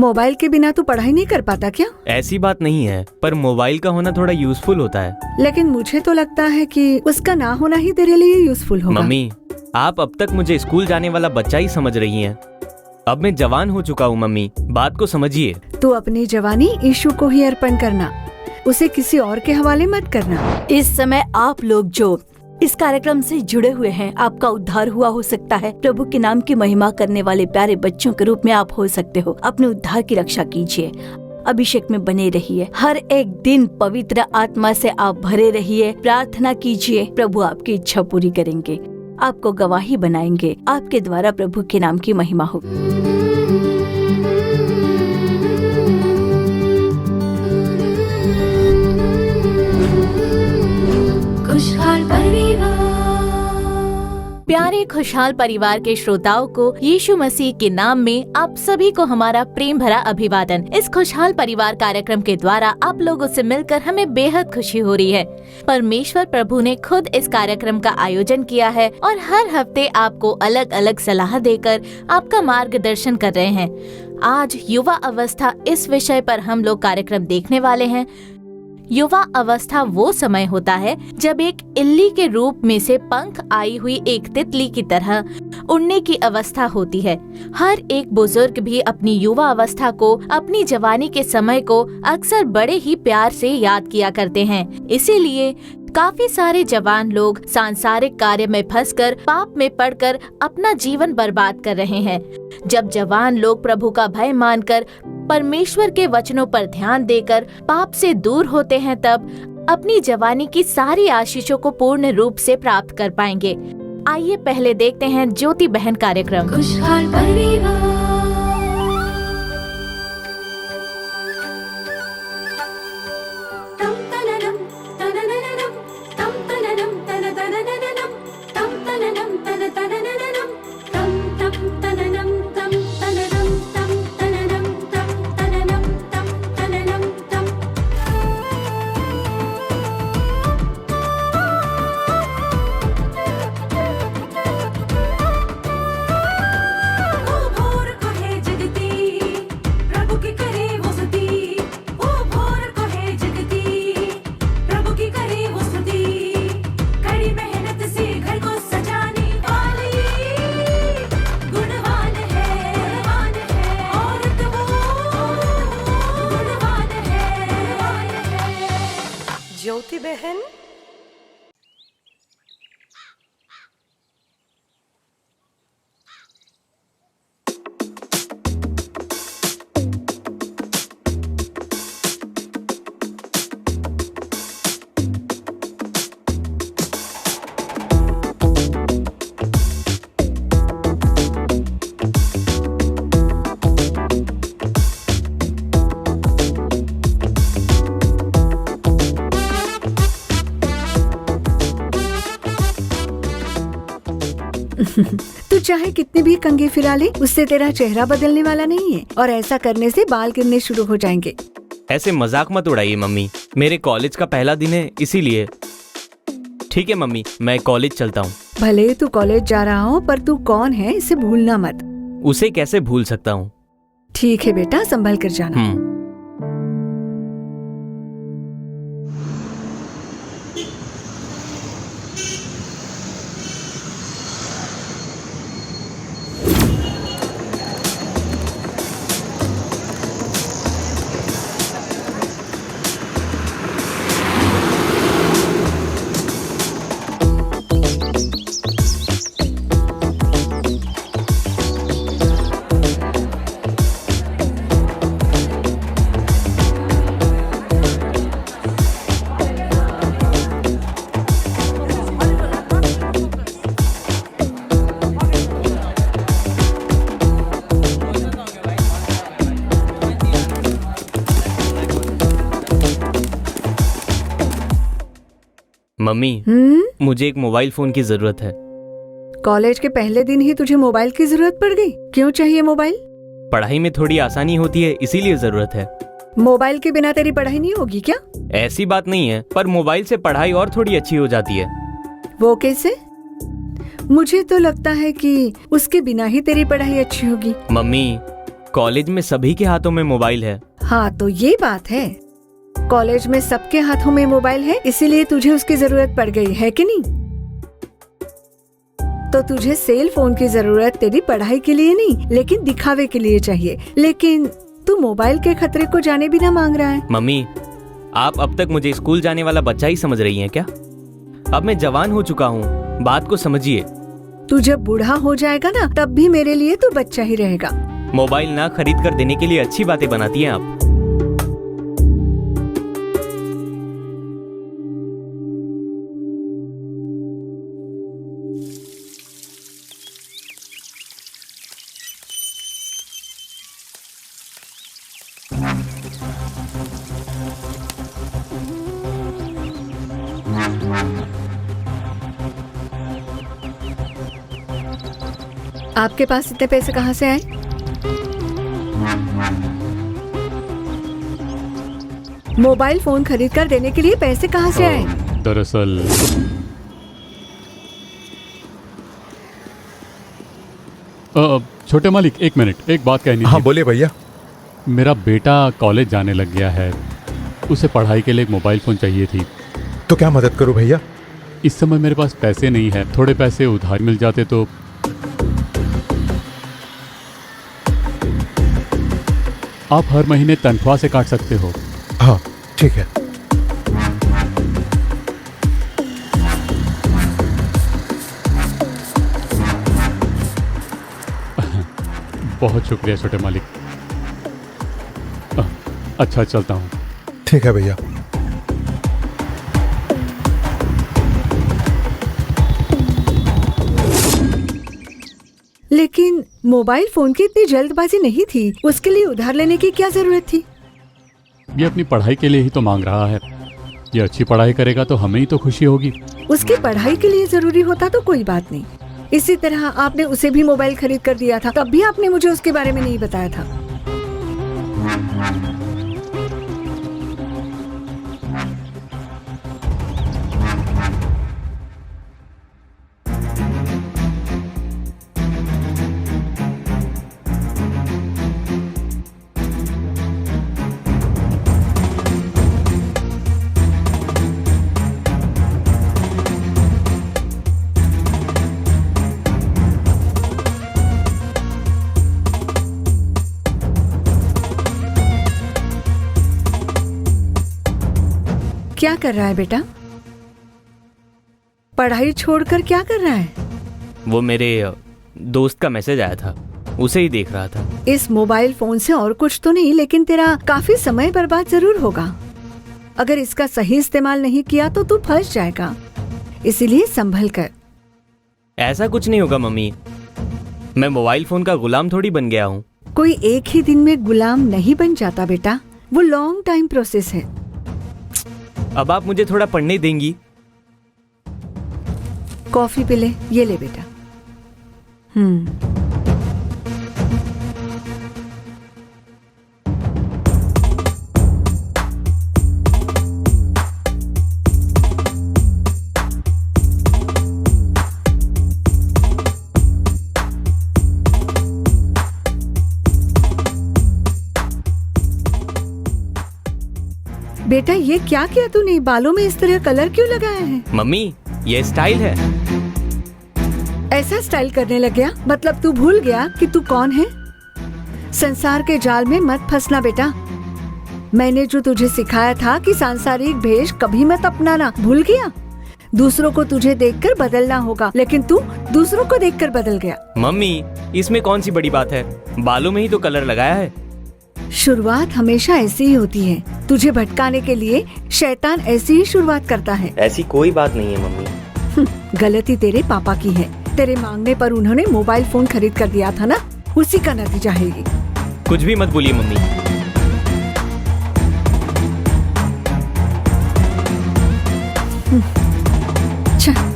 Mobile के बिना तू पढ़ाई नहीं कर पाता क्या? ऐसी बात नहीं है, पर मोबाइल का होना थोड़ा यूजफुल होता है। लेकिन मुझे तो लगता है कि उसका ना होना ही तेरे लिए यूजफुल होगा। मम्मी, आप अब तक मुझे स्कूल जाने वाला बच्चा ही समझ रही हैं। अब मैं जवान हो चुका हूँ मम्मी, बात को समझिए। तू अपनी जवानी यीशु को ही अर्पण करना, उसे किसी और के हवाले मत करना। इस समय आप लोग जो इस कार्यक्रम से जुड़े हुए हैं, आपका उद्धार हुआ हो सकता है। प्रभु के नाम की महिमा करने वाले प्यारे बच्चों के रूप में आप हो सकते हो। अपने उद्धार की रक्षा कीजिए, अभिषेक में बने रहिए, हर एक दिन पवित्र आत्मा से आप भरे रहिए, प्रार्थना कीजिए। प्रभु आपकी इच्छा पूरी करेंगे, आपको गवाही बनाएंगे, आपके द्वारा प्रभु के नाम की महिमा हो। खुशहाल परिवार। प्यारे खुशहाल परिवार के श्रोताओं को यीशु मसीह के नाम में आप सभी को हमारा प्रेम भरा अभिवादन। इस खुशहाल परिवार कार्यक्रम के द्वारा आप लोगों से मिलकर हमें बेहद खुशी हो रही है। परमेश्वर प्रभु ने खुद इस कार्यक्रम का आयोजन किया है और हर हफ्ते आपको अलग अलग सलाह देकर आपका मार्गदर्शन कर रहे हैं। आज युवा अवस्था इस विषय पर हम लोग कार्यक्रम देखने वाले हैं। युवा अवस्था वो समय होता है जब एक इल्ली के रूप में से पंख आई हुई एक तितली की तरह उड़ने की अवस्था होती है। हर एक बुजुर्ग भी अपनी युवा अवस्था को, अपनी जवानी के समय को अक्सर बड़े ही प्यार से याद किया करते हैं। इसीलिए काफी सारे जवान लोग सांसारिक कार्य में फंसकर, पाप में पड़कर अपना जीवन बर्बाद कर रहे हैं। जब जवान लोग प्रभु का भय मानकर, परमेश्वर के वचनों पर ध्यान देकर पाप से दूर होते हैं, तब अपनी जवानी की सारी आशीषों को पूर्ण रूप से प्राप्त कर पाएंगे। आइए पहले देखते हैं ज्योति बहन कार्यक्रम। खुशहाल परिवार। तम तननम तननननम, तम तननम तनतनननम, तम तननम तनतनननम, तम तम तननम तम तननम तम तननम तम तननम तम तननम तम। ओ भोर को है जगती, प्रभु की करे वो स्तुति। ओ भोर को है जगती, प्रभु की करे वो स्तुति। कड़ी मेहनत से घर को सजाने वाली गुणवान है औरत वो, गुणवान है। ज्योति बहन, तू चाहे कितने भी कंघी फिरा ले, उससे तेरा चेहरा बदलने वाला नहीं है, और ऐसा करने से बाल गिरने शुरू हो जाएंगे। ऐसे मजाक मत उड़ाइए मम्मी, मेरे कॉलेज का पहला दिन है इसीलिए। ठीक है मम्मी, मैं कॉलेज चलता हूँ। भले तू कॉलेज जा रहा हो, पर तू कौन है इसे भूलना मत। उसे कैसे भूल सकता हूँ। ठीक है बेटा, संभल कर जाना। मम्मी, मुझे एक मोबाइल फोन की जरूरत है। कॉलेज के पहले दिन ही तुझे मोबाइल की जरूरत पड़ गई? क्यों चाहिए मोबाइल? पढ़ाई में थोड़ी आसानी होती है, इसीलिए जरूरत है। मोबाइल के बिना तेरी पढ़ाई नहीं होगी क्या? ऐसी बात नहीं है, पर मोबाइल से पढ़ाई और थोड़ी अच्छी हो जाती है। वो कैसे? मुझे तो लगता है कि उसके बिना ही तेरी पढ़ाई अच्छी होगी। मम्मी, कॉलेज में सभी के हाथों में मोबाइल है। हाँ तो ये बात है, कॉलेज में सबके हाथों में मोबाइल है, इसीलिए तुझे उसकी जरूरत पड़ गई है कि नहीं? तो तुझे सेल फोन की जरूरत तेरी पढ़ाई के लिए नहीं, लेकिन दिखावे के लिए चाहिए। लेकिन तू मोबाइल के खतरे को जाने बिना मांग रहा है। मम्मी, आप अब तक मुझे स्कूल जाने वाला बच्चा ही समझ रही हैं क्या? अब मैं जवान हो चुका हूँ, बात को समझिए। तू जब बूढ़ा हो जाएगा ना, तब भी मेरे लिए तू बच्चा ही रहेगा। मोबाइल ना खरीद कर देने के लिए अच्छी बातें बनाती हैं आप। आपके पास इतने पैसे कहाँ से आए? मोबाइल फोन खरीद कर देने के लिए पैसे कहाँ से आए? दरअसल छोटे मालिक, एक मिनट, एक बात कहनी हाँ थी। बोलिए भैया। मेरा बेटा कॉलेज जाने लग गया है, उसे पढ़ाई के लिए एक मोबाइल फ़ोन चाहिए थी। तो क्या मदद करूं भैया? इस समय मेरे पास पैसे नहीं है, थोड़े पैसे उधार मिल जाते तो। आप हर महीने तनख्वाह से काट सकते हो। हाँ ठीक है। बहुत शुक्रिया छोटे मालिक। अच्छा चलता हूँ। ठीक है भैया। लेकिन मोबाइल फोन की इतनी जल्दबाजी नहीं थी, उसके लिए उधार लेने की क्या जरूरत थी? ये अपनी पढ़ाई के लिए ही तो मांग रहा है। ये अच्छी पढ़ाई करेगा तो हमें ही तो खुशी होगी। उसकी पढ़ाई के लिए जरूरी होता तो कोई बात नहीं। इसी तरह आपने उसे भी मोबाइल खरीद कर दिया था, तब भी आपने मुझे उसके बारे में नहीं बताया था। क्या कर रहा है बेटा? पढ़ाई छोड़कर क्या कर रहा है? वो मेरे दोस्त का मैसेज आया था, उसे ही देख रहा था। इस मोबाइल फोन से और कुछ तो नहीं, लेकिन तेरा काफी समय बर्बाद जरूर होगा। अगर इसका सही इस्तेमाल नहीं किया तो तू फंस जाएगा, इसीलिए संभल कर। ऐसा कुछ नहीं होगा मम्मी, मैं मोबाइल फोन का गुलाम थोड़ी बन गया हूँ। कोई एक ही दिन में गुलाम नहीं बन जाता बेटा, वो लॉन्ग टाइम प्रोसेस है। अब आप मुझे थोड़ा पढ़ने देंगी? कॉफी पी ले, ये ले बेटा। बेटा ये क्या किया तूने? बालों में इस तरह कलर क्यों लगाया है? मम्मी, ये स्टाइल है। ऐसा स्टाइल करने लग गया? मतलब तू भूल गया कि तू कौन है? संसार के जाल में मत फंसना बेटा। मैंने जो तुझे सिखाया था कि सांसारिक भेष कभी मत अपनाना, भूल गया? दूसरों को तुझे देखकर बदलना होगा, लेकिन तू दूसरों को देखकर बदल गया। मम्मी, इसमें कौन सी बड़ी बात है? बालों में ही तो कलर लगाया है। शुरुआत हमेशा ऐसी ही होती है। तुझे भटकाने के लिए शैतान ऐसी ही शुरुआत करता है। ऐसी कोई बात नहीं है मम्मी। गलती तेरे पापा की है। तेरे मांगने पर उन्होंने मोबाइल फोन खरीद कर दिया था ना, उसी का नतीजा है ये। कुछ भी मत बोलिए मम्मी। अच्छा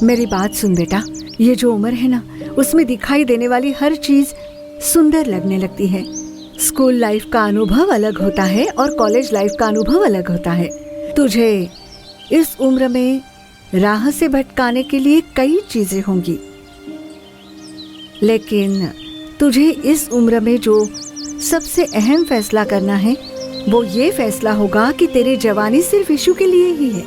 मेरी बात सुन बेटा, ये जो उम्र है ना, उसमें दिखाई देने वाली हर चीज सुंदर लगने लगती है। स्कूल लाइफ का अनुभव अलग होता है और कॉलेज लाइफ का अनुभव अलग होता है। तुझे इस उम्र में राह से भटकाने के लिए कई चीजें होंगी, लेकिन तुझे इस उम्र में जो सबसे अहम फैसला करना है वो ये फैसला होगा कि तेरी जवानी सिर्फ यीशु के लिए ही है।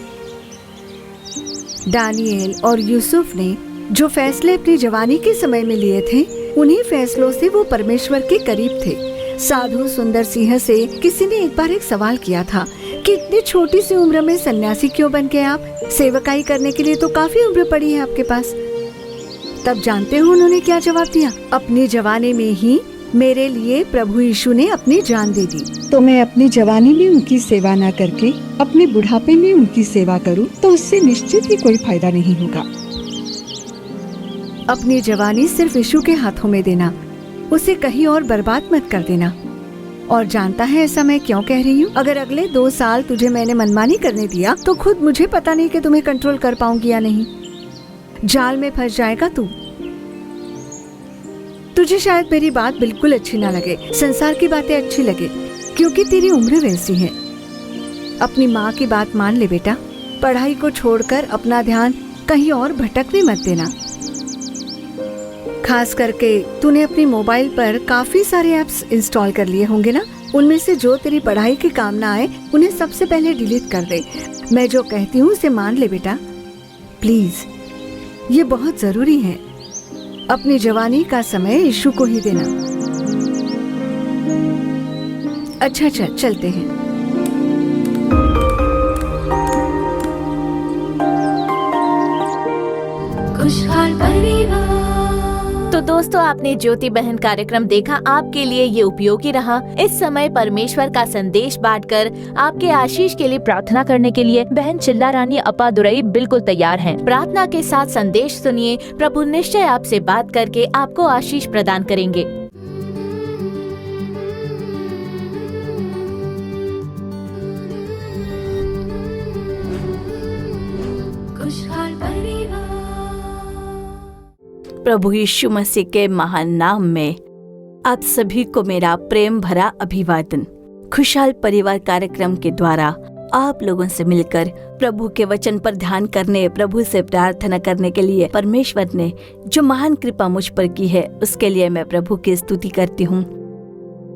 दानिएल और यूसुफ ने जो फैसले अपनी जवानी के समय में लिए थे, उन्हीं फैसलों से वो परमेश्वर के करीब थे। साधु सुंदर सिंह से किसी ने एक बार एक सवाल किया था कि इतनी छोटी सी उम्र में सन्यासी क्यों बन गए आप? सेवकाई करने के लिए तो काफी उम्र पड़ी है आपके पास। तब जानते हो उन्होंने क्या जवाब दिया? अपनी जवानी में ही मेरे लिए प्रभु यीशु ने अपनी जान दे दी। तो मैं अपनी जवानी में उनकी सेवा न करके अपने बुढ़ापे में उनकी सेवा करूं, तो उससे निश्चित ही कोई फायदा नहीं होगा। अपनी जवानी सिर्फ यीशु के हाथों में देना, उसे कहीं और बर्बाद मत कर देना। और जानता है ऐसा मैं क्यों कह रही हूँ? अगर अगले 2 साल तुझे मैंने मनमानी करने दिया तो खुद मुझे पता नहीं कि तुम्हें कंट्रोल कर पाऊंगी या नहीं। जाल में फंस जाएगा तू। तुझे शायद मेरी बात बिल्कुल अच्छी ना लगे, संसार की बातें अच्छी लगे, क्योंकि तेरी उम्र वैसी है। अपनी माँ की बात मान ले बेटा। पढ़ाई को छोड़कर अपना ध्यान कहीं और भटकने मत देना। खास करके तूने अपनी मोबाइल पर काफी सारे ऐप्स इंस्टॉल कर लिए होंगे ना, उनमें से जो तेरी पढ़ाई के काम ना आए उन्हें सबसे पहले डिलीट कर दे। मैं जो कहती हूँ उसे मान ले बेटा, प्लीज। ये बहुत जरूरी है। अपनी जवानी का समय यीशु को ही देना। अच्छा चलते हैं। खुशहाल परिवार। तो दोस्तों, आपने ज्योति बहन कार्यक्रम देखा। आपके लिए ये उपयोगी रहा। इस समय परमेश्वर का संदेश बांटकर आपके आशीष के लिए प्रार्थना करने के लिए बहन चिल्ला रानी अपा दुरई बिल्कुल तैयार हैं। प्रार्थना के साथ संदेश सुनिए। प्रभु निश्चय आपसे बात करके आपको आशीष प्रदान करेंगे। खुशहाल परिवार। प्रभु यीशु मसीह के महान नाम में आप सभी को मेरा प्रेम भरा अभिवादन। खुशहाल परिवार कार्यक्रम के द्वारा आप लोगों से मिलकर प्रभु के वचन पर ध्यान करने, प्रभु से प्रार्थना करने के लिए परमेश्वर ने जो महान कृपा मुझ पर की है, उसके लिए मैं प्रभु की स्तुति करती हूँ।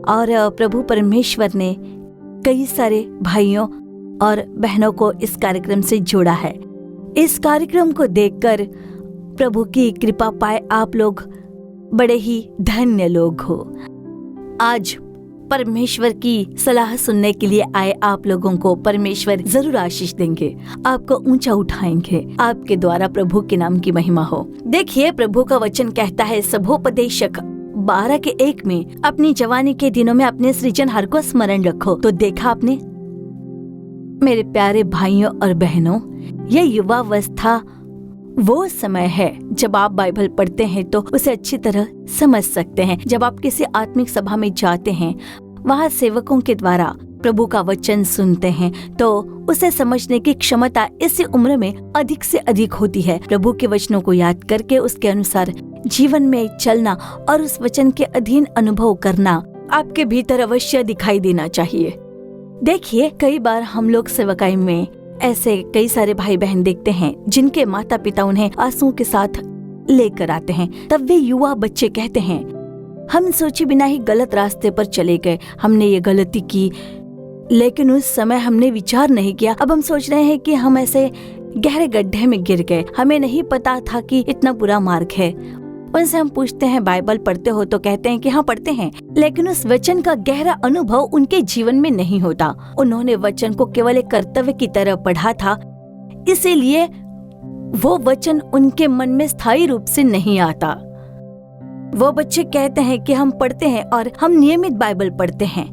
और प्रभु परमेश्वर ने कई सारे भाइयों और बहनों को इस कार्यक्रम से जोड़ा है। इस कार्यक्रम को देखकर प्रभु की कृपा पाए आप लोग बड़े ही धन्य लोग हो। आज परमेश्वर की सलाह सुनने के लिए आए आप लोगों को परमेश्वर जरूर आशीष देंगे, आपको ऊंचा उठाएंगे। आपके द्वारा प्रभु के नाम की महिमा हो। देखिए, प्रभु का वचन कहता है सभोपदेशक 12:1 में, अपनी जवानी के दिनों में अपने सृजनहार को स्मरण रखो। तो देखा आपने मेरे प्यारे भाइयों और बहनों, यह युवावस्था वो समय है जब आप बाइबल पढ़ते हैं तो उसे अच्छी तरह समझ सकते हैं। जब आप किसी आत्मिक सभा में जाते हैं, वहाँ सेवकों के द्वारा प्रभु का वचन सुनते हैं, तो उसे समझने की क्षमता इसी उम्र में अधिक से अधिक होती है। प्रभु के वचनों को याद करके उसके अनुसार जीवन में चलना और उस वचन के अधीन अनुभव करना आपके भीतर अवश्य दिखाई देना चाहिए। देखिए, कई बार हम लोग सेवकाई में ऐसे कई सारे भाई बहन देखते हैं जिनके माता पिता उन्हें आंसुओं के साथ लेकर आते हैं। तब वे युवा बच्चे कहते हैं, हम सोचे बिना ही गलत रास्ते पर चले गए, हमने ये गलती की, लेकिन उस समय हमने विचार नहीं किया। अब हम सोच रहे हैं कि हम ऐसे गहरे गड्ढे में गिर गए, हमें नहीं पता था कि इतना बुरा मार्ग है। उनसे हम पूछते हैं, बाइबल पढ़ते हो? तो कहते हैं कि हाँ पढ़ते हैं, लेकिन उस वचन का गहरा अनुभव उनके जीवन में नहीं होता। उन्होंने वचन को केवल एक कर्तव्य की तरह पढ़ा था, इसीलिए वो वचन उनके मन में स्थायी रूप से नहीं आता। वो बच्चे कहते हैं कि हम पढ़ते हैं और हम नियमित बाइबल पढ़ते हैं,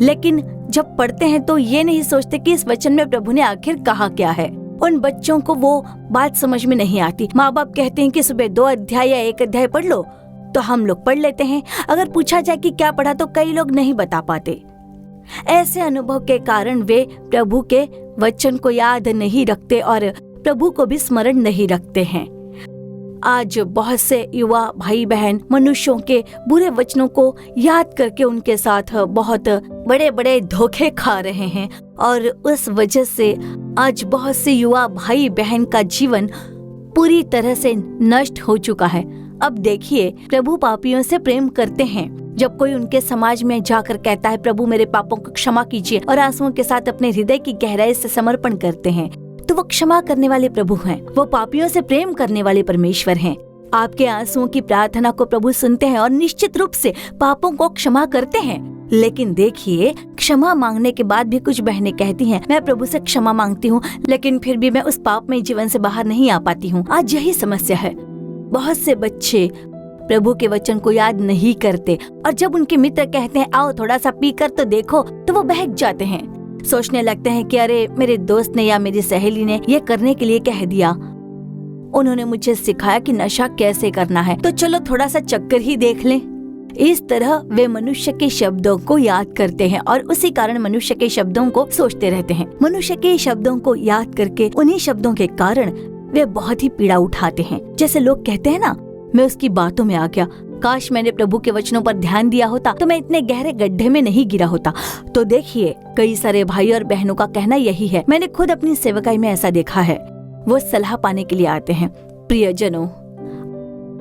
लेकिन जब पढ़ते हैं तो ये नहीं सोचते कि इस वचन में प्रभु ने आखिर कहा क्या है। उन बच्चों को वो बात समझ में नहीं आती। माँ बाप कहते हैं कि सुबह 2 अध्याय या 1 अध्याय पढ़ लो, तो हम लोग पढ़ लेते हैं। अगर पूछा जाए कि क्या पढ़ा तो कई लोग नहीं बता पाते। ऐसे अनुभव के कारण वे प्रभु के वचन को याद नहीं रखते और प्रभु को भी स्मरण नहीं रखते हैं। आज बहुत से युवा भाई बहन मनुष्यों के बुरे वचनों को याद करके उनके साथ बहुत बड़े बड़े धोखे खा रहे हैं और उस वजह से आज बहुत से युवा भाई बहन का जीवन पूरी तरह से नष्ट हो चुका है। अब देखिए, प्रभु पापियों से प्रेम करते हैं। जब कोई उनके समाज में जाकर कहता है प्रभु मेरे पापों को क्षमा कीजिए और आंसुओं के साथ अपने हृदय की गहराई से समर्पण करते हैं, तो वो क्षमा करने वाले प्रभु हैं। वो पापियों से प्रेम करने वाले परमेश्वर हैं। आपके आंसुओं की प्रार्थना को प्रभु सुनते हैं और निश्चित रूप से पापों को क्षमा करते हैं। लेकिन देखिए, क्षमा मांगने के बाद भी कुछ बहनें कहती हैं मैं प्रभु से क्षमा मांगती हूँ, लेकिन फिर भी मैं उस पापमय जीवन से बाहर नहीं आ पाती हूँ। आज यही समस्या है। बहुत से बच्चे प्रभु के वचन को याद नहीं करते और जब उनके मित्र कहते हैं आओ थोड़ा सा पी कर तो देखो, तो वो बहक जाते हैं। सोचने लगते हैं कि अरे मेरे दोस्त ने या मेरी सहेली ने ये करने के लिए कह दिया, उन्होंने मुझे सिखाया कि नशा कैसे करना है, तो चलो थोड़ा सा चक्कर ही देख लें। इस तरह वे मनुष्य के शब्दों को याद करते हैं और उसी कारण मनुष्य के शब्दों को सोचते रहते हैं। मनुष्य के शब्दों को याद करके उन्हीं शब्दों के कारण वे बहुत ही पीड़ा उठाते हैं। जैसे लोग कहते हैं ना, मैं उसकी बातों में आ गया, काश मैंने प्रभु के वचनों पर ध्यान दिया होता तो मैं इतने गहरे गड्ढे में नहीं गिरा होता। तो देखिए, कई सारे भाई और बहनों का कहना यही है। मैंने खुद अपनी सेवकाई में ऐसा देखा है। वो सलाह पाने के लिए आते हैं। प्रियजनों,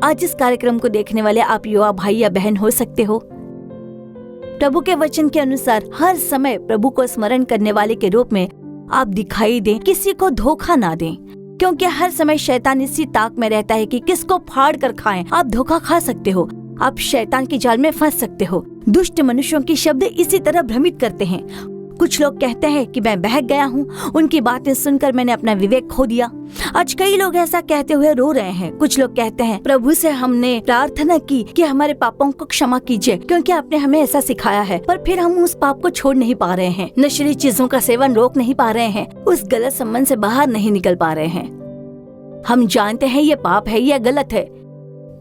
आज इस कार्यक्रम को देखने वाले आप युवा भाई या बहन हो सकते हो। प्रभु के वचन के अनुसार हर समय प्रभु को स्मरण करने वाले के रूप में आप दिखाई दें, किसी को धोखा ना दें, क्योंकि हर समय शैतान इसी ताक में रहता है कि किसको फाड़ कर खाएं। आप धोखा खा सकते हो, आप शैतान की जाल में फंस सकते हो। दुष्ट मनुष्यों की शब्द इसी तरह भ्रमित करते हैं। कुछ लोग कहते हैं कि मैं बहक गया हूँ, उनकी बातें सुनकर मैंने अपना विवेक खो दिया। आज कई लोग ऐसा कहते हुए रो रहे हैं। कुछ लोग कहते हैं प्रभु से हमने प्रार्थना की कि हमारे पापों को क्षमा कीजिए, क्योंकि आपने हमें ऐसा सिखाया है, पर फिर हम उस पाप को छोड़ नहीं पा रहे हैं, नशीली चीजों का सेवन रोक नहीं पा रहे हैं, उस गलत संबंध से बाहर नहीं निकल पा रहे हैं। हम जानते हैं ये पाप है, ये गलत है,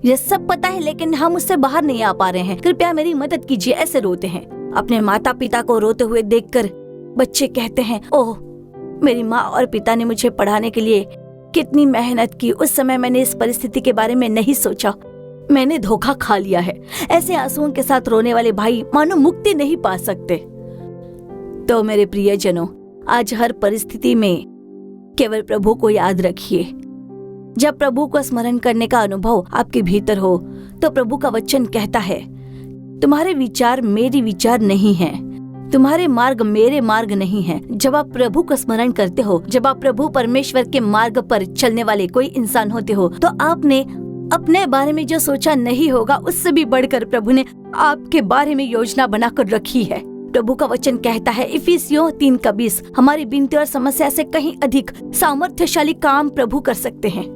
ये सब पता है, लेकिन हम उससे बाहर नहीं आ पा रहे हैं, कृपया मेरी मदद कीजिए, ऐसे रोते हैं। अपने माता पिता को रोते हुए देखकर बच्चे कहते हैं ओह, मेरी माँ और पिता ने मुझे पढ़ाने के लिए कितनी मेहनत की, उस समय मैंने इस परिस्थिति के बारे में नहीं सोचा, मैंने धोखा खा लिया है। ऐसे आंसुओं के साथ रोने वाले भाई मानो मुक्ति नहीं पा सकते। तो मेरे प्रियजनों, आज हर परिस्थिति में केवल प्रभु को याद रखिए। जब प्रभु को स्मरण करने का अनुभव आपके भीतर हो, तो प्रभु का वचन कहता है तुम्हारे विचार मेरे विचार नहीं हैं, तुम्हारे मार्ग मेरे मार्ग नहीं हैं। जब आप प्रभु को स्मरण करते हो, जब आप प्रभु परमेश्वर के मार्ग पर चलने वाले कोई इंसान होते हो, तो आपने अपने बारे में जो सोचा नहीं होगा, उससे भी बढ़कर प्रभु ने आपके बारे में योजना बनाकर रखी है। प्रभु का वचन कहता है इफिसियों 3:20, हमारी विनती और समस्या से कहीं अधिक सामर्थ्यशाली काम प्रभु कर सकते हैं।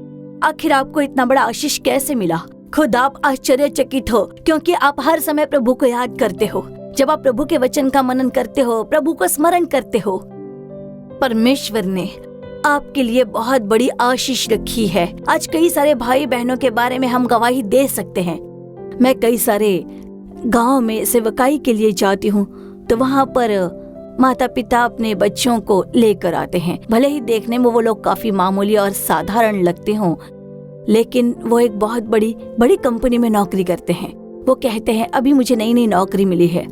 आखिर आपको इतना बड़ा आशीष कैसे मिला? खुद आप आश्चर्यचकित हो, क्योंकि आप हर समय प्रभु को याद करते हो। जब आप प्रभु के वचन का मनन करते हो, प्रभु को स्मरण करते हो, परमेश्वर ने आपके लिए बहुत बड़ी आशीष रखी है। आज कई सारे भाई बहनों के बारे में हम गवाही दे सकते हैं। मैं कई सारे गांव में सेवकाई के लिए जाती हूँ, तो वहाँ पर माता पिता अपने बच्चों को लेकर आते हैं। भले ही देखने में वो लोग काफी मामूली और साधारण लगते हों, लेकिन वो एक बहुत बड़ी कंपनी में नौकरी करते हैं। वो कहते हैं अभी मुझे नई नई नौकरी मिली है,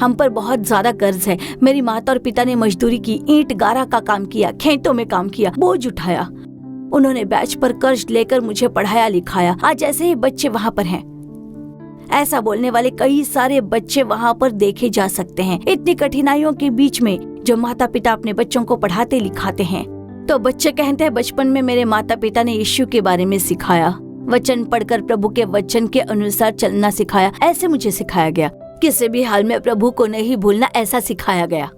हम पर बहुत ज्यादा कर्ज है। मेरी माता और पिता ने मजदूरी की, ईंट गारा का काम किया, खेतों में काम किया, बोझ उठाया। उन्होंने बैच पर कर्ज लेकर मुझे पढ़ाया लिखाया। आज ऐसे ही बच्चे वहाँ पर हैं। ऐसा बोलने वाले कई सारे बच्चे वहाँ पर देखे जा सकते हैं। इतनी कठिनाइयों के बीच में जो माता पिता अपने बच्चों को पढ़ाते लिखाते हैं, तो बच्चे कहते हैं बचपन में मेरे माता पिता ने यीशु के बारे में सिखाया, वचन पढ़कर प्रभु के वचन के अनुसार चलना सिखाया, ऐसे मुझे सिखाया गया। किसी भी हाल में प्रभु को नहीं भूलना, ऐसा सिखाया गया।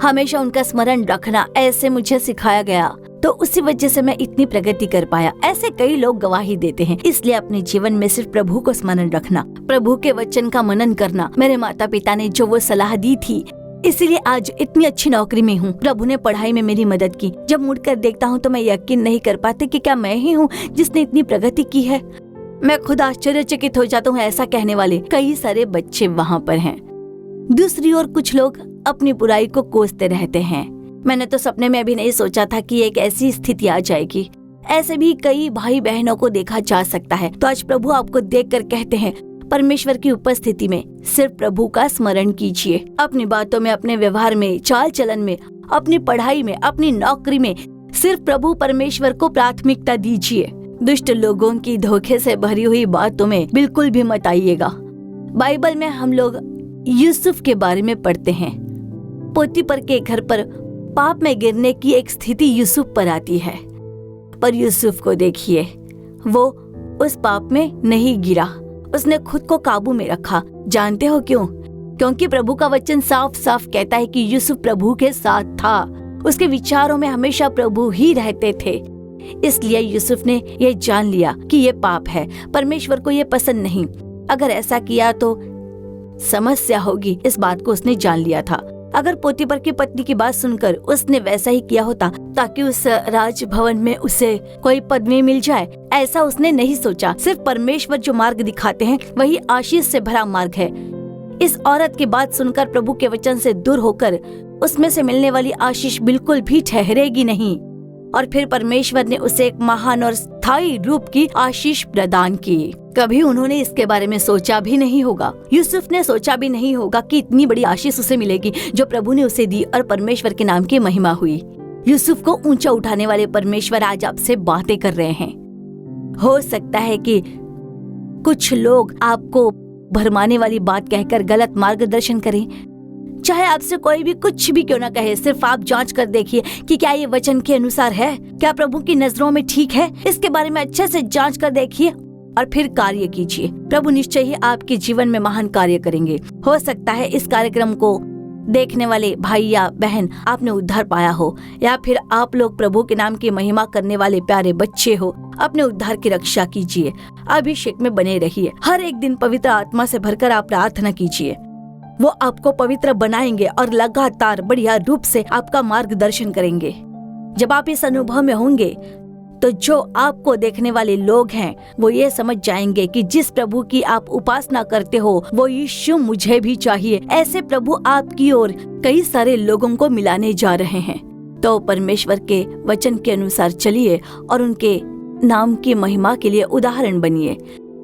हमेशा उनका स्मरण रखना, ऐसे मुझे सिखाया गया। तो उसी वजह से मैं इतनी प्रगति कर पाया। ऐसे कई लोग गवाही देते हैं। इसलिए अपने जीवन में सिर्फ प्रभु को स्मरण रखना, प्रभु के वचन का मनन करना। मेरे माता पिता ने जो वो सलाह दी थी, इसीलिए आज इतनी अच्छी नौकरी में हूँ। प्रभु ने पढ़ाई में मेरी मदद की। जब मुड़कर देखता हूँ तो मैं यकीन नहीं कर पाती कि क्या मैं ही हूँ जिसने इतनी प्रगति की है। मैं खुद आश्चर्यचकित हो जाता हूँ। ऐसा कहने वाले कई सारे बच्चे वहाँ पर हैं। दूसरी ओर कुछ लोग अपनी बुराई को कोसते रहते हैं। मैंने तो सपने में भी नहीं सोचा था कि एक ऐसी स्थिति आ जाएगी। ऐसे भी कई भाई बहनों को देखा जा सकता है। तो आज प्रभु आपको देखकर कहते हैं, परमेश्वर की उपस्थिति में सिर्फ प्रभु का स्मरण कीजिए। अपनी बातों में, अपने व्यवहार में, चाल चलन में, अपनी पढ़ाई में, अपनी नौकरी में सिर्फ प्रभु परमेश्वर को प्राथमिकता दीजिए। दुष्ट लोगों की धोखे से भरी हुई बातों में बिल्कुल भी मत आइएगा। बाइबल में हम लोग यूसुफ के बारे में पढ़ते हैं। पोतीपर के घर पर पाप में गिरने की एक स्थिति यूसुफ पर आती है, पर यूसुफ को देखिए, वो उस पाप में नहीं गिरा। उसने खुद को काबू में रखा। जानते हो क्यों? क्योंकि प्रभु का वचन साफ साफ कहता है कि यूसुफ प्रभु के साथ था। उसके विचारों में हमेशा प्रभु ही रहते थे। इसलिए यूसुफ ने ये जान लिया कि ये पाप है, परमेश्वर को ये पसंद नहीं। अगर ऐसा किया तो समस्या होगी, इस बात को उसने जान लिया था। अगर पोतीपर की पत्नी की बात सुनकर उसने वैसा ही किया होता ताकि उस राजभवन में उसे कोई पदवी मिल जाए, ऐसा उसने नहीं सोचा। सिर्फ परमेश्वर जो मार्ग दिखाते हैं वही आशीष से भरा मार्ग है। इस औरत की बात सुनकर प्रभु के वचन से दूर होकर उसमें से मिलने वाली आशीष बिल्कुल भी ठहरेगी नहीं। और फिर परमेश्वर ने उसे एक महान और स्थायी रूप की आशीष प्रदान की। कभी उन्होंने इसके बारे में सोचा भी नहीं होगा। यूसुफ ने सोचा भी नहीं होगा कि इतनी बड़ी आशीष उसे मिलेगी जो प्रभु ने उसे दी और परमेश्वर के नाम की महिमा हुई। यूसुफ को ऊंचा उठाने वाले परमेश्वर आज आपसे बातें कर रहे हैं। हो सकता है कि कुछ लोग आपको भरमाने वाली बात कहकर गलत मार्गदर्शन करें। चाहे आपसे कोई भी कुछ भी क्यों ना कहे, सिर्फ आप जांच कर देखिए कि क्या ये वचन के अनुसार है, क्या प्रभु की नजरों में ठीक है। इसके बारे में अच्छे से जांच कर देखिए और फिर कार्य कीजिए। प्रभु निश्चय ही आपके जीवन में महान कार्य करेंगे। हो सकता है इस कार्यक्रम को देखने वाले भाई या बहन आपने उद्धार पाया हो, या फिर आप लोग प्रभु के नाम की महिमा करने वाले प्यारे बच्चे हो। अपने उद्धार की रक्षा कीजिए, अभिषेक में बने रहिए। हर एक दिन पवित्र आत्मा से भरकर आप प्रार्थना कीजिए। वो आपको पवित्र बनाएंगे और लगातार बढ़िया रूप से आपका मार्गदर्शन करेंगे। जब आप इस अनुभव में होंगे तो जो आपको देखने वाले लोग हैं वो ये समझ जाएंगे कि जिस प्रभु की आप उपासना करते हो वो यीशु मुझे भी चाहिए। ऐसे प्रभु आपकी ओर कई सारे लोगों को मिलाने जा रहे हैं। तो परमेश्वर के वचन के अनुसार चलिए और उनके नाम की महिमा के लिए उदाहरण बनिए।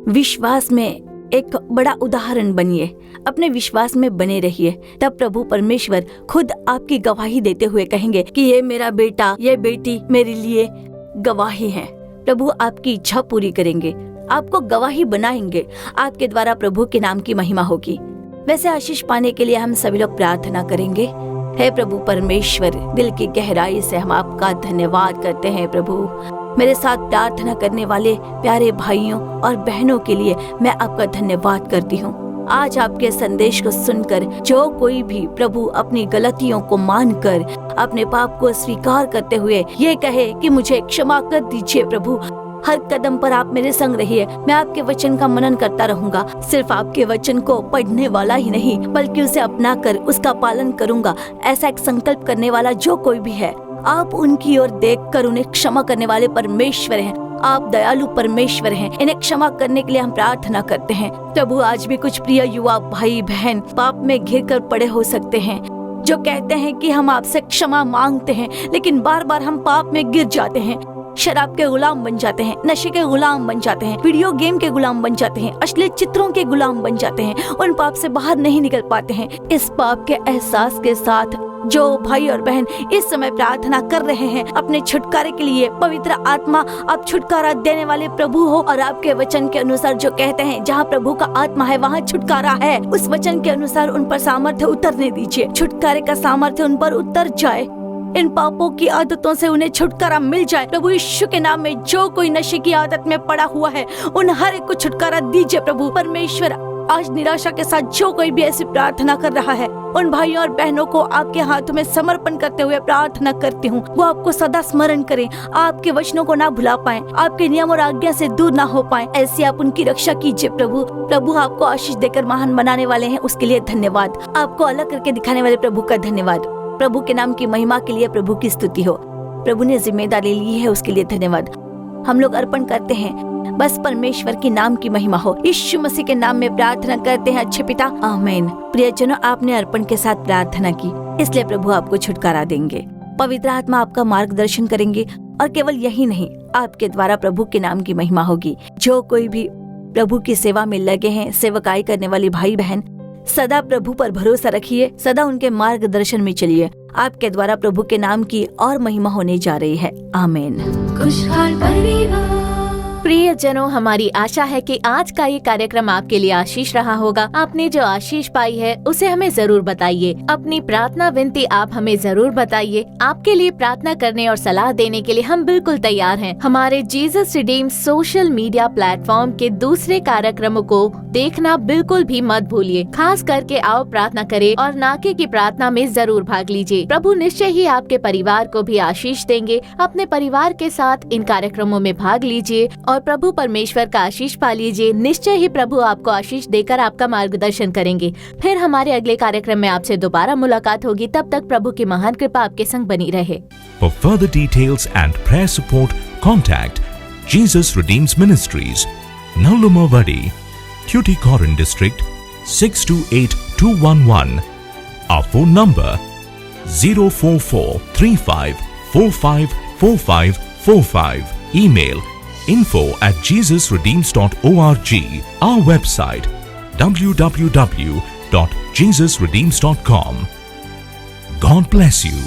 विश्वास में एक बड़ा उदाहरण बनिए। अपने विश्वास में बने रहिए, तब प्रभु परमेश्वर खुद आपकी गवाही देते हुए कहेंगे कि ये मेरा बेटा, ये बेटी मेरे लिए गवाही है। प्रभु आपकी इच्छा पूरी करेंगे, आपको गवाही बनाएंगे। आपके द्वारा प्रभु के नाम की महिमा होगी। वैसे आशीष पाने के लिए हम सभी लोग प्रार्थना करेंगे। हे प्रभु परमेश्वर, दिल की गहराई से हम आपका धन्यवाद करते हैं। प्रभु, मेरे साथ प्रार्थना करने वाले प्यारे भाइयों और बहनों के लिए मैं आपका धन्यवाद करती हूँ। आज आपके संदेश को सुनकर जो कोई भी प्रभु अपनी गलतियों को मानकर अपने पाप को स्वीकार करते हुए ये कहे कि मुझे क्षमा कर दीजिए प्रभु, हर कदम पर आप मेरे संग रहिए। मैं आपके वचन का मनन करता रहूंगा। सिर्फ आपके वचन को पढ़ने वाला ही नहीं बल्कि उसे अपना कर उसका पालन करूंगा। ऐसा एक संकल्प करने वाला जो कोई भी है, आप उनकी ओर देखकर उन्हें क्षमा करने वाले परमेश्वर हैं। आप दयालु परमेश्वर हैं। इन्हें क्षमा करने के लिए हम प्रार्थना करते हैं। प्रभु, आज भी कुछ प्रिय युवा भाई बहन पाप में घिर कर पड़े हो सकते हैं, जो कहते हैं कि हम आपसे क्षमा मांगते हैं, लेकिन बार बार हम पाप में गिर जाते हैं। शराब के गुलाम बन जाते हैं, नशे के गुलाम बन जाते हैं, वीडियो गेम के गुलाम बन जाते हैं, अश्लील चित्रों के गुलाम बन जाते हैं। उन पाप से बाहर नहीं निकल पाते हैं। इस पाप के एहसास के साथ जो भाई और बहन इस समय प्रार्थना कर रहे हैं अपने छुटकारे के लिए, पवित्र आत्मा आप छुटकारा देने वाले प्रभु हो। और आपके वचन के अनुसार जो कहते हैं जहाँ प्रभु का आत्मा है वहाँ छुटकारा है, उस वचन के अनुसार उन पर सामर्थ्य उतरने दीजिए। छुटकारे का सामर्थ्य उन पर उतर जाए। इन पापों की आदतों से उन्हें छुटकारा मिल जाए। प्रभु यीशु के नाम में जो कोई नशे की आदत में पड़ा हुआ है उन हर एक को छुटकारा दीजिए। प्रभु परमेश्वर, आज निराशा के साथ जो कोई भी ऐसी प्रार्थना कर रहा है उन भाइयों और बहनों को आपके हाथों में समर्पण करते हुए प्रार्थना करती हूँ। वो आपको सदा स्मरण करें, आपके वचनों को ना भुला पाएं, आपके नियम और आज्ञा से दूर ना हो पाएं। ऐसी आप उनकी रक्षा कीजिए प्रभु। प्रभु आपको आशीष देकर महान बनाने वाले हैं, उसके लिए धन्यवाद। आपको अलग करके दिखाने वाले प्रभु का धन्यवाद। प्रभु के नाम की महिमा के लिए प्रभु की स्तुति हो। प्रभु ने जिम्मेदारी ली है, उसके लिए धन्यवाद। हम लोग अर्पण करते हैं, बस परमेश्वर की नाम की महिमा हो। यीशु मसीह के नाम में प्रार्थना करते हैं अच्छे पिता, आमीन। प्रियजनों, आपने अर्पण के साथ प्रार्थना की, इसलिए प्रभु आपको छुटकारा देंगे। पवित्र आत्मा आपका मार्गदर्शन करेंगे और केवल यही नहीं, आपके द्वारा प्रभु के नाम की महिमा होगी। जो कोई भी प्रभु की सेवा में लगे हैं, सेवकाई करने वाले भाई बहन, सदा प्रभु पर भरोसा रखिए, सदा उनके मार्गदर्शन में चलिए। आपके द्वारा प्रभु के नाम की और महिमा होने जा रही है। आमीन। खुशहाल परिवार। प्रियजनों, हमारी आशा है कि आज का ये कार्यक्रम आपके लिए आशीष रहा होगा। आपने जो आशीष पाई है उसे हमें जरूर बताइए। अपनी प्रार्थना विनती आप हमें जरूर बताइए। आपके लिए प्रार्थना करने और सलाह देने के लिए हम बिल्कुल तैयार हैं। हमारे Jesus redeem social media platform के दूसरे कार्यक्रमों को देखना बिल्कुल भी मत भूलिए। खास करके आओ प्रार्थना करें और नाके की प्रार्थना में जरूर भाग लीजिए। प्रभु निश्चय ही आपके परिवार को भी आशीष देंगे। अपने परिवार के साथ इन कार्यक्रमों में भाग लीजिए और प्रभु परमेश्वर का आशीष पा लीजिए। निश्चय ही प्रभु आपको आशीष देकर आपका मार्गदर्शन करेंगे। फिर हमारे अगले कार्यक्रम में आपसे दोबारा मुलाकात होगी। तब तक प्रभु की महान कृपा आपके संग बनी रहे। For further details and prayer support, contact Jesus Redeems Ministries, Nallumavadi, Tuticorin District, 628211. Our phone number 04435454545. Email info@jesusredeems.org. Our website www.jesusredeems.com. God bless you.